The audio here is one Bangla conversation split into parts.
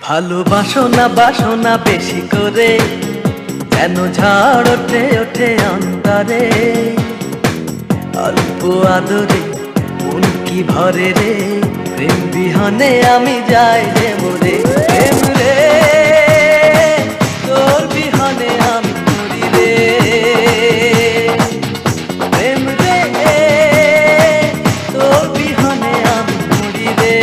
ভালোবাসো না বাসো না বেশি করে, যেন ঝড় ওঠে ওঠে অন্তরে। অল্প আদরে মন কি ভরে রে, প্রেম বিহনে আমি যাই যে মরে। প্রেম রে তোর বিহনে আমি মরি রে, প্রেম রে তোর বিহনে আমি মরি রে।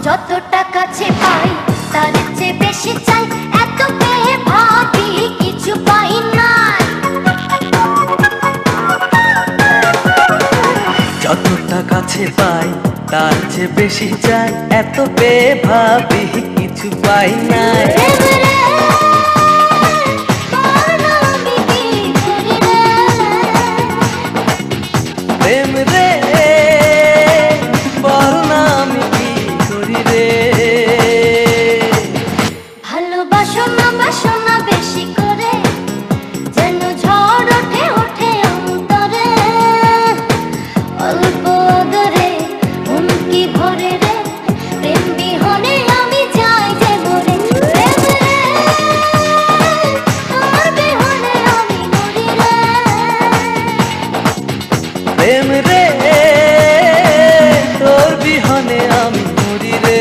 যতটা কাছে পাই তার চেয়ে বেশি চাই, এত পেয়ে ভাবি কিছু পাই না। যতটা কাছে পাই তার চেয়ে বেশি চাই, এত পেয়ে ভাবি কিছু পাই না। প্রেম রে বল না আমি কি করি রে। ভালোবাসো না বাসো না বেশি করে, যেন ঝড় ওঠে ওঠে অন্তরে। অল্প আদরে মন কি ভরে রে, প্রেম বিহনে আমি যাই যে মরে। প্রেম রে তোর বিহনে আমি মরি রে, প্রেম রে তোর বিহনে আমি মরি রে।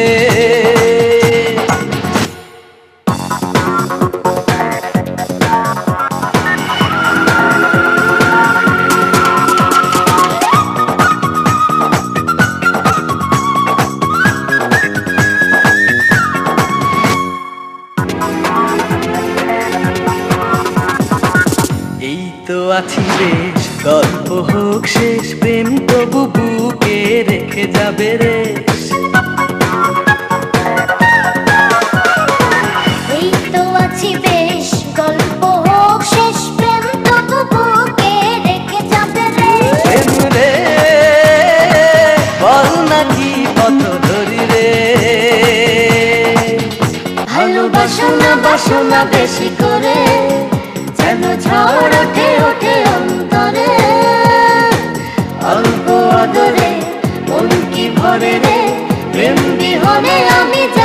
এই তো আছি বেশ, গল্প হোক শেষ, প্রেম তবু বুকে রেখে যাবে রে। এই তো আছি বেশ, গল্প হোক শেষ, প্রেম তবু বুকে রেখে যাবে রে। প্রেম রে বল না কি পথ ধরি রে। ভালোবাসো না বাসো না বেশি করে, যেন ঝড় ওঠে ওঠে অন্তরে। অল্প আদরে মন কি ভরে রে, প্রেম বিহনে আমি যাই।